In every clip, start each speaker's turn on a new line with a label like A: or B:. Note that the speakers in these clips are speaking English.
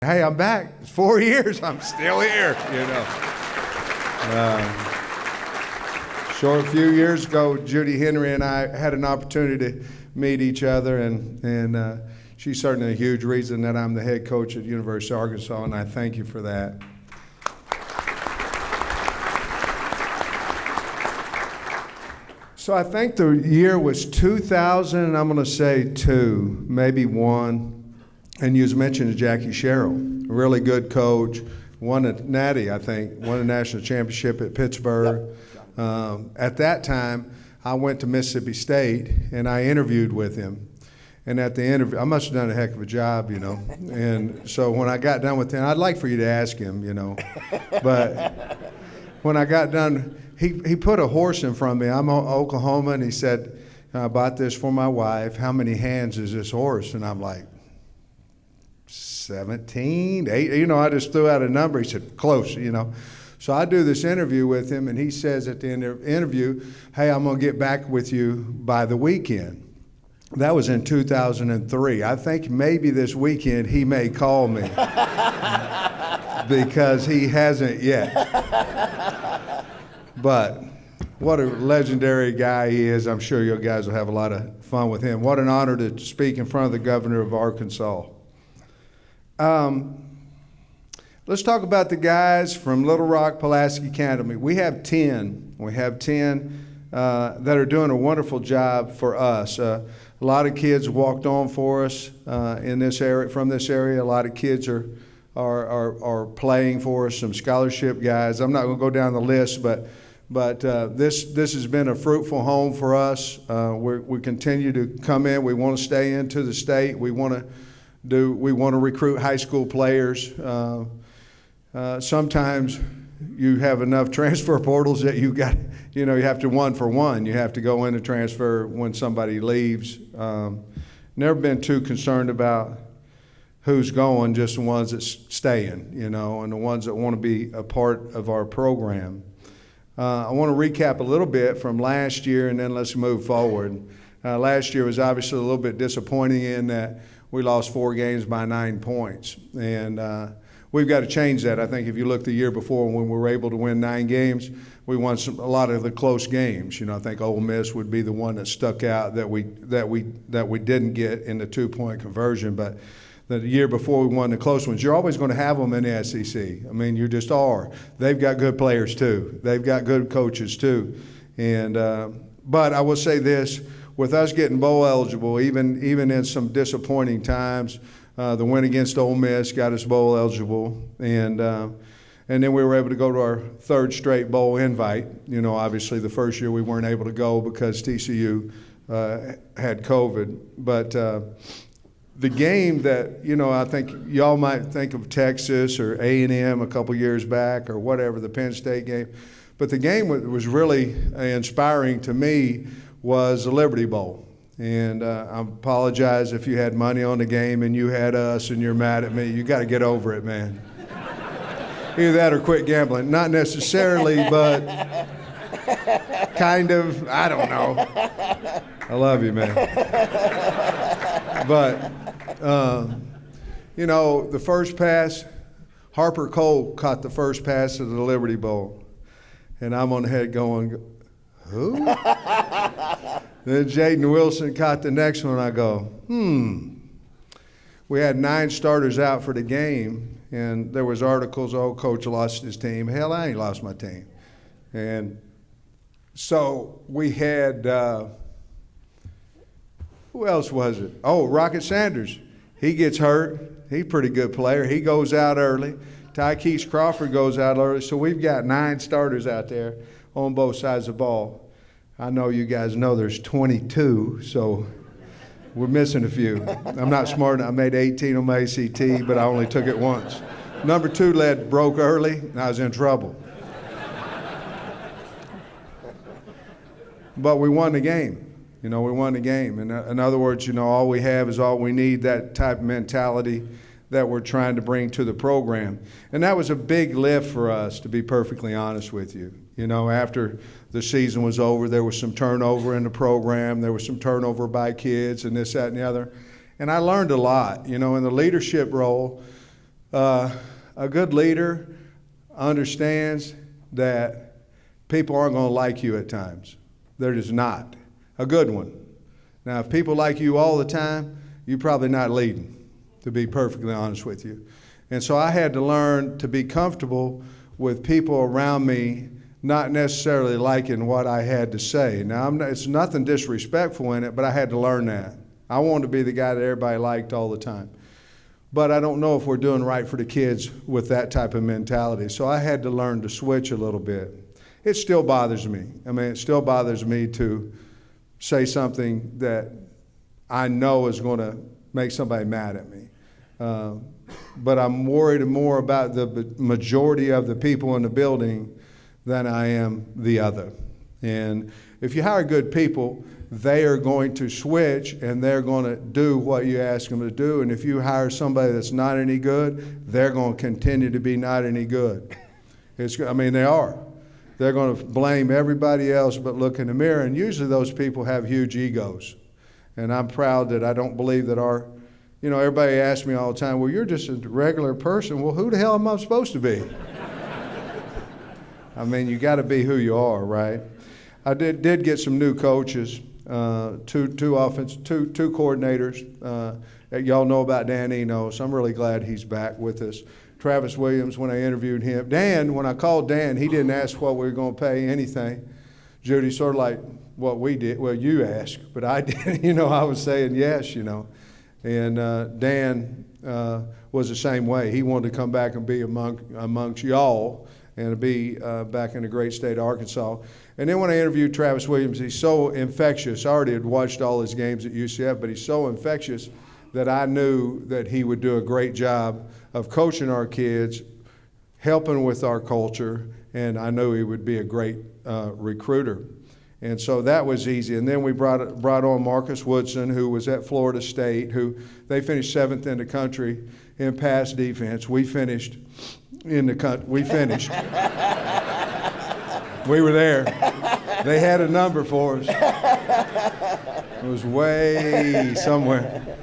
A: Hey, I'm back. It's 4 years. I'm still here, Short few years ago, Judy Henry and I had an opportunity to meet each other, and she's certainly a huge reason that I'm the head coach at University of Arkansas, and I thank you for that. So I think the year was 2000, and I'm going to say 2, maybe 1. And you mentioned Jackie Sherrill, a really good coach, won a natty, I think, won a national championship at Pittsburgh. At that time, I went to Mississippi State, and I interviewed with him. And at the interview, I must have done a heck of a job, And so when I got done with him, I'd like for you to ask him, But when I got done, he put a horse in front of me. I'm in Oklahoma, and he said, I bought this for my wife. How many hands is this horse? And I'm like, 17, 8, I just threw out a number. He said, close, So I do this interview with him, and he says at the end of the interview, hey, I'm going to get back with you by the weekend. That was in 2003. I think maybe this weekend he may call me because he hasn't yet. But what a legendary guy he is. I'm sure you guys will have a lot of fun with him. What an honor to speak in front of the governor of Arkansas. Let's talk about the guys from Little Rock Pulaski Academy. We have 10. We have 10 that are doing a wonderful job for us. A lot of kids walked on for us in this area, from this area. A lot of kids are playing for us. Some scholarship guys. I'm not going to go down the list, but this has been a fruitful home for us. We continue to come in. We want to stay into the state. We want to recruit high school players. Sometimes you have enough transfer portals that you have to 1 for 1. You have to go in and transfer when somebody leaves. Never been too concerned about who's going, just the ones that's staying, and the ones that want to be a part of our program. I want to recap a little bit from last year, and then let's move forward. Last year was obviously a little bit disappointing in that we lost 4 games by 9 points, and we've got to change that. I think if you look the year before when we were able to win 9 games, we won a lot of the close games. I think Ole Miss would be the one that stuck out that we didn't get in the 2-point conversion, but the year before we won the close ones. You're always going to have them in the SEC. I mean, you just are. They've got good players too. They've got good coaches too, and but I will say this. With us getting bowl eligible, even in some disappointing times, the win against Ole Miss got us bowl eligible, and then we were able to go to our 3rd straight bowl invite. Obviously the first year we weren't able to go because TCU had COVID, but the game that I think y'all might think of Texas or A&M a couple years back or whatever, the Penn State game, but the game was really inspiring to me. Was the Liberty Bowl. And I apologize if you had money on the game and you had us and you're mad at me. You got to get over it, man. Either that or quit gambling. Not necessarily, but kind of. I don't know. I love you, man. But, the first pass, Harper Cole caught the first pass of the Liberty Bowl. And I'm on the head going, who? Then Jaden Wilson caught the next one. I go, We had 9 starters out for the game, and there was articles, coach lost his team. Hell, I ain't lost my team. And so we had, who else was it? Oh, Rocket Sanders. He gets hurt. He's a pretty good player. He goes out early. Tykees Crawford goes out early. So we've got 9 starters out there on both sides of the ball. I know you guys know there's 22, so we're missing a few. I'm not smart enough. I made 18 on my ACT, but I only took it once. Number 2 lead broke early, and I was in trouble. But we won the game. We won the game. In other words, all we have is all we need, that type of mentality that we're trying to bring to the program. And that was a big lift for us, to be perfectly honest with you. After the season was over, there was some turnover in the program. There was some turnover by kids and this, that, and the other. And I learned a lot. In the leadership role, A good leader understands that people aren't going to like you at times. They're just not. A good one. Now, if people like you all the time, you're probably not leading, to be perfectly honest with you. And so I had to learn to be comfortable with people around me not necessarily liking what I had to say. Now, it's nothing disrespectful in it, but I had to learn that. I wanted to be the guy that everybody liked all the time. But I don't know if we're doing right for the kids with that type of mentality. So I had to learn to switch a little bit. It still bothers me. I mean, it still bothers me to say something that I know is going to make somebody mad at me. But I'm worried more about the majority of the people in the building than I am the other. And if you hire good people, they are going to switch and they're going to do what you ask them to do. And if you hire somebody that's not any good, they're going to continue to be not any good. They are. They're going to blame everybody else but look in the mirror. And usually those people have huge egos. And I'm proud that I don't believe that everybody asks me all the time, well, you're just a regular person. Well, who the hell am I supposed to be? I mean, you got to be who you are, right? I did get some new coaches, two coordinators. Y'all know about Dan Eno, so I'm really glad he's back with us. Travis Williams, when I interviewed him. Dan, when I called Dan, he didn't ask what we were going to pay anything. Judy, sort of like what we did. Well, you asked, but I did. I was saying yes, And Dan was the same way. He wanted to come back and be amongst y'all and to be back in the great state of Arkansas. And then when I interviewed Travis Williams, he's so infectious. I already had watched all his games at UCF, but he's so infectious that I knew that he would do a great job of coaching our kids, helping with our culture, and I knew he would be a great recruiter. And so that was easy. And then we brought on Marcus Woodson, who was at Florida State, who they finished 7th in the country in pass defense. We finished in the country. We finished. We were there. They had a number for us. It was way somewhere.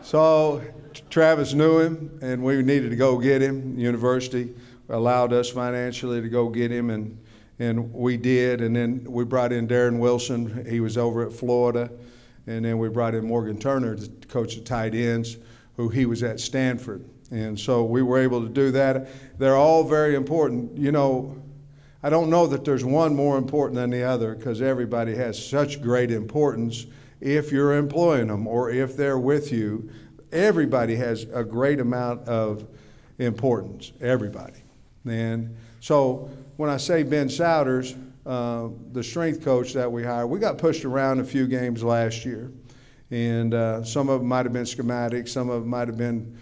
A: So Travis knew him, and we needed to go get him. The university allowed us financially to go get him, and we did. And then we brought in Darren Wilson. He was over at Florida. And then we brought in Morgan Turner to coach the tight ends, who he was at Stanford. And so we were able to do that. They're all very important. I don't know that there's one more important than the other, because everybody has such great importance if you're employing them or if they're with you. Everybody has a great amount of importance, everybody. And so when I say Ben Souders, the strength coach that we hired, we got pushed around a few games last year. And some of them might have been schematics, some of them might have been,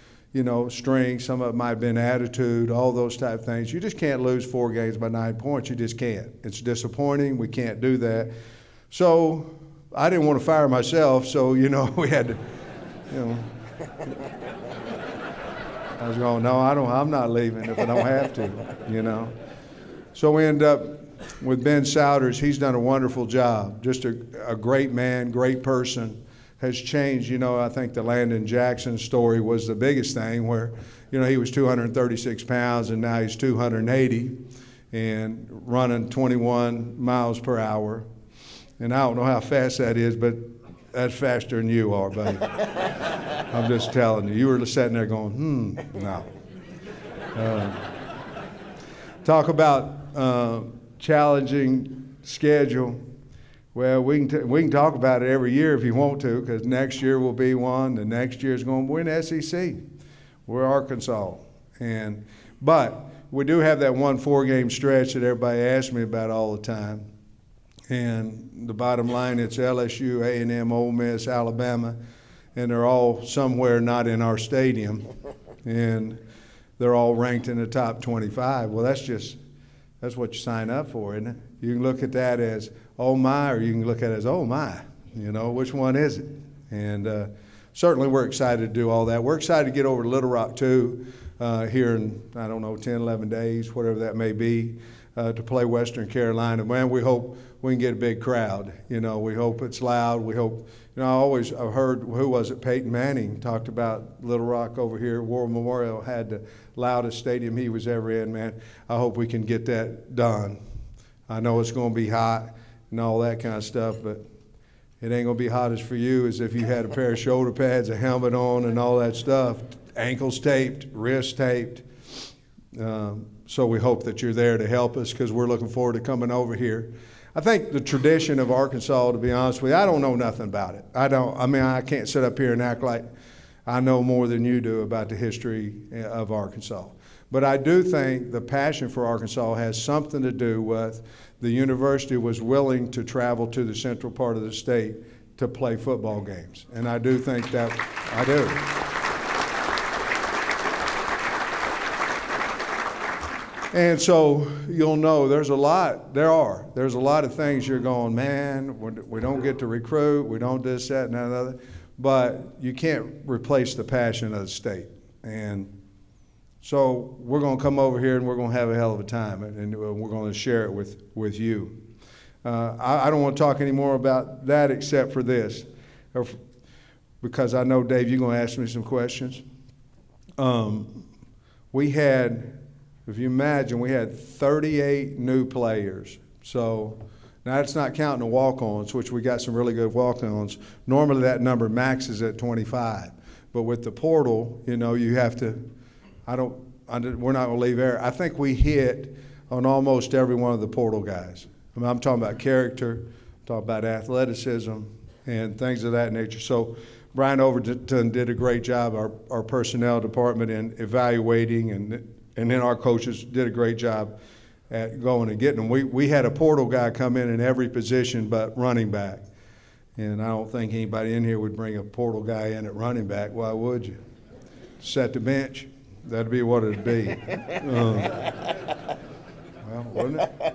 A: strength, some of it might have been attitude, all those type of things. You just can't lose 4 games by 9 points. You just can't. It's disappointing. We can't do that. So I didn't want to fire myself, so, we had to, I was going, no, I'm not leaving if I don't have to, So we end up with Ben Souders. He's done a wonderful job. Just a great man, great person. Has changed. I think the Landon Jackson story was the biggest thing, where, he was 236 pounds and now he's 280 and running 21 miles per hour. And I don't know how fast that is, but that's faster than you are, buddy. I'm just telling you. You were sitting there going, no. Talk about challenging schedule. Well, we can talk about it every year if you want to, because next year will be one. The next year is going to win SEC. We're Arkansas. But we do have that 1 4-game stretch that everybody asks me about all the time. And the bottom line, it's LSU, A&M, Ole Miss, Alabama, and they're all somewhere not in our stadium. And they're all ranked in the top 25. Well, that's what you sign up for, isn't it? You can look at that as, oh my, or you can look at it as, oh my, which one is it? And certainly we're excited to do all that. We're excited to get over to Little Rock too, here in, 10, 11 days, whatever that may be. to play Western Carolina. Man, we hope we can get a big crowd. You know, we hope it's loud. We hope, you know, I've heard, who was it, Peyton Manning talked about Little Rock over here. War Memorial had the loudest stadium he was ever in, man. I hope we can get that done. I know it's going to be hot and all that kind of stuff, but it ain't going to be hot as for you as if you had a pair of shoulder pads, a helmet on, and all that stuff, ankles taped, wrists taped. So we hope that you're there to help us because we're looking forward to coming over here. I think the tradition of Arkansas, to be honest with you, I don't know nothing about it. I can't sit up here and act like I know more than you do about the history of Arkansas. But I do think the passion for Arkansas has something to do with the university was willing to travel to the central part of the state to play football games. And I do think that, I do. And so you'll know there's a lot of things you're going, man, we don't get to recruit, we don't this, that, and that, and other. But you can't replace the passion of the state. And so we're going to come over here and we're going to have a hell of a time, and we're going to share it with you. I don't want to talk any more about that except for this, because I know, Dave, you're going to ask me some questions. We had, if you imagine, we had 38 new players. So now that's not counting the walk-ons, which we got some really good walk-ons. Normally that number maxes at 25. But with the portal, you know, you have to, we're not going to leave air. I think we hit on almost every one of the portal guys. I mean, I'm talking about character, I'm talking about athleticism, and things of that nature. So Brian Overton did a great job, our personnel department, in evaluating, and then our coaches did a great job at going and getting them. We had a portal guy come in every position but running back. And I don't think anybody in here would bring a portal guy in at running back. Why would you? Set the bench? That'd be what it'd be. Well, wouldn't it?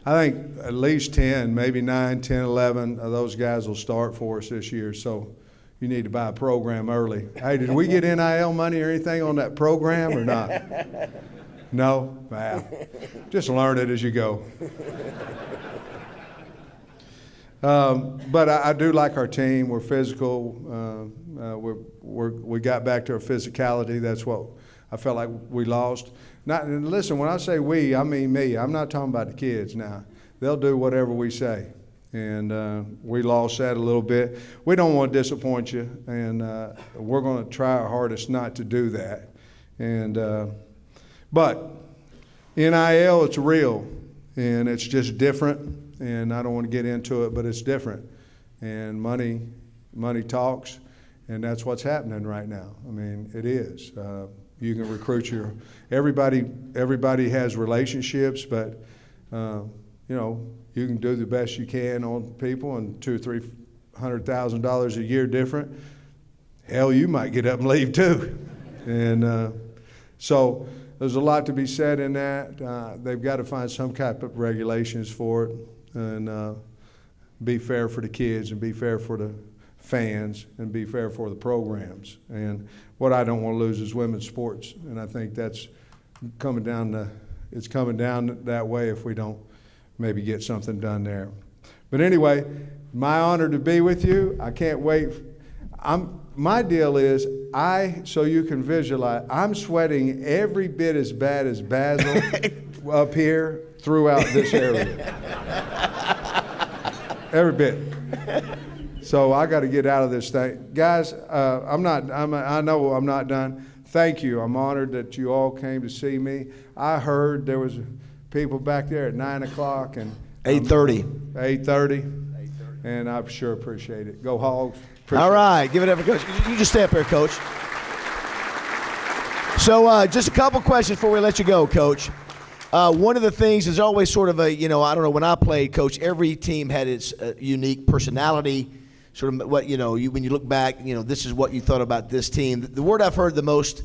A: I think at least 10, maybe 9, 10, 11 of those guys will start for us this year. So you need to buy a program early. Hey, did we get NIL money or anything on that program or not? No? Wow. Just learn it as you go. But I do like our team. We're physical. We got back to our physicality. That's what I felt like we lost. And listen, when I say we, I mean me. I'm not talking about the kids now. They'll do whatever we say. And we lost that a little bit. We don't want to disappoint you, and we're going to try our hardest not to do that. And but NIL, it's real, and it's just different. And I don't want to get into it, but it's different. And money talks, and that's what's happening right now. I mean, it is. You can recruit everybody has relationships, but you know, you can do the best you can on people, and $200,000-300,000 a year different. Hell, you might get up and leave too. And so there's a lot to be said in that. They've got to find some type of regulations for it, and be fair for the kids, and be fair for the fans, and be fair for the programs. And what I don't want to lose is women's sports, and I think that's coming down it's coming down that way if we don't maybe get something done there. But anyway, my honor to be with you. I can't wait. My deal is, so you can visualize, I'm sweating every bit as bad as Basil up here throughout this area. Every bit. So I got to get out of this thing. Guys, I know I'm not done. Thank you. I'm honored that you all came to see me. I heard there was people back there at 9 o'clock and
B: 8:30.
A: 8:30. And I sure appreciate it. Go Hogs.
B: All right, give it up for Coach. You just stay up here, Coach. So just a couple questions before we let you go, Coach. One of the things is always sort of I don't know, when I played, Coach, every team had its unique personality, sort of what, when you look back, this is what you thought about this team. The word I've heard the most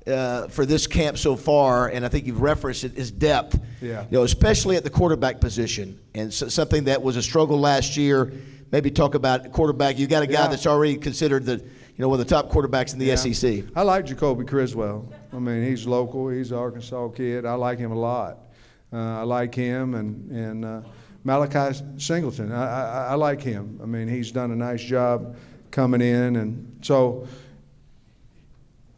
B: for this camp so far, and I think you've referenced it, is depth.
A: Yeah.
B: Especially at the quarterback position, and something that was a struggle last year. Maybe talk about quarterback. You got a guy that's already considered the one of the top quarterbacks in the SEC.
A: I like Jacoby Criswell. I mean, he's local. He's an Arkansas kid. I like him a lot. I like him and Malachi Singleton. I like him. I mean, he's done a nice job coming in. And so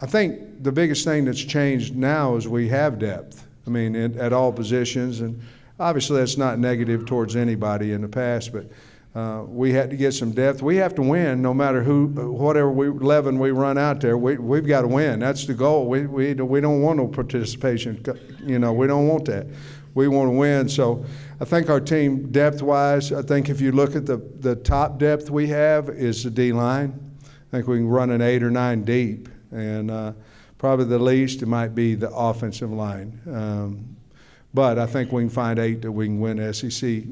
A: I think the biggest thing that's changed now is we have depth. I mean, at all positions. And obviously that's not negative towards anybody in the past, but we had to get some depth. We have to win no matter whatever 11 we run out there. We've got to win. That's the goal. We don't want no participation. We don't want that. We want to win. So I think our team depth-wise, I think if you look at the top depth we have is the D-line. I think we can run an 8 or 9 deep. And probably the least it might be the offensive line. But I think we can find 8 that we can win SEC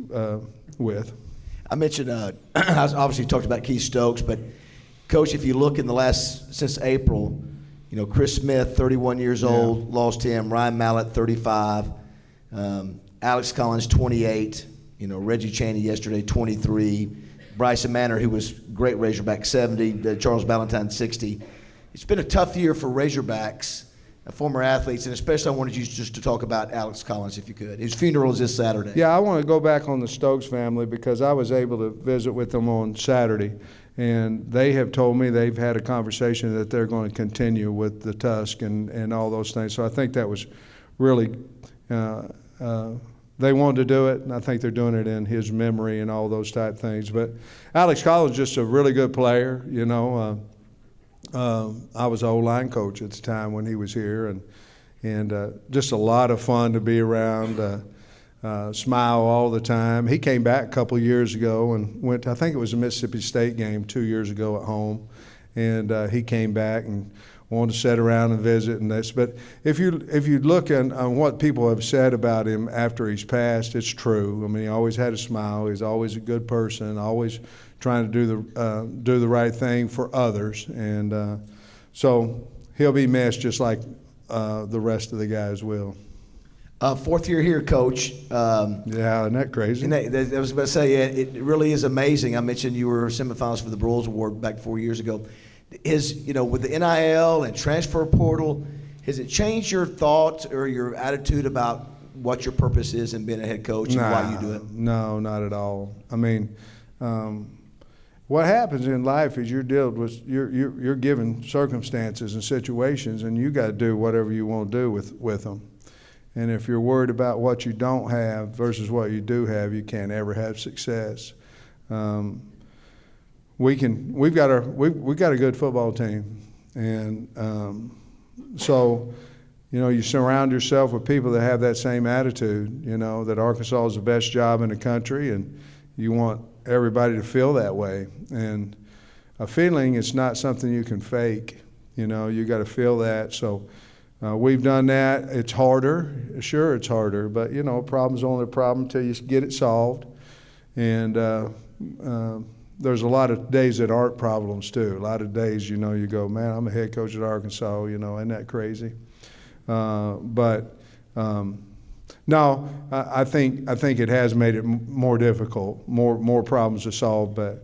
A: with.
B: I mentioned, I obviously talked about Keith Stokes, but Coach, if you look in since April, Chris Smith, 31 years old, lost him. Ryan Mallett, 35. Alex Collins, 28. Reggie Chaney yesterday, 23. Bryson Manor, who was great Razorback, 70. Charles Ballantyne, 60. It's been a tough year for Razorbacks, former athletes, and especially I wanted you just to talk about Alex Collins, if you could. His funeral is this Saturday.
A: Yeah, I want to go back on the Stokes family because I was able to visit with them on Saturday, and they have told me they've had a conversation that they're going to continue with the Tusk and all those things. So I think that was really they wanted to do it, and I think they're doing it in his memory and all those type things. But Alex Collins is just a really good player, I was an O-line coach at the time when he was here, and just a lot of fun to be around, smile all the time. He came back a couple of years ago and went to, I think it was a Mississippi State game 2 years ago at home, and he came back and wanted to sit around and visit and this. But if you look on what people have said about him after he's passed, it's true. I mean, he always had a smile. He's always a good person, always trying to do the right thing for others, and so he'll be missed just like the rest of the guys will.
B: Fourth year here, Coach.
A: Yeah, isn't that crazy?
B: And I was about to say, it really is amazing. I mentioned you were semifinals for the Broyles Award back 4 years ago. With the NIL and transfer portal, has it changed your thoughts or your attitude about what your purpose is in being a head coach and why you do it?
A: No, not at all. I mean, what happens in life is you're given circumstances and situations, and you got to do whatever you want to do with them. And if you're worried about what you don't have versus what you do have, you can't ever have success. We've got a good football team, and so you surround yourself with people that have that same attitude. That Arkansas is the best job in the country, and you want everybody to feel that way. And a feeling is not something you can fake. You got to feel that. So we've done that. It's harder. Sure, it's harder, but a problem's only a problem until you get it solved. And there's a lot of days that aren't problems too. A lot of days, you go, man, I'm a head coach at Arkansas. Isn't that crazy? No, I think it has made it more difficult, more problems to solve. But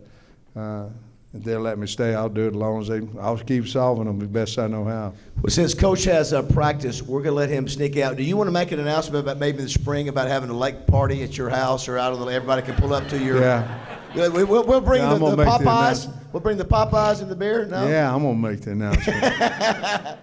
A: if they'll let me stay, I'll do it as long as I'll keep solving them as best I know how.
B: Well, since Coach has practice, we're going to let him sneak out. Do you want to make an announcement about maybe in the spring about having a lake party at your house or out of everybody can pull up to your?
A: Yeah.
B: We'll bring the Popeyes. We'll bring the Popeyes and the beer. No?
A: Yeah, I'm gonna make the announcement.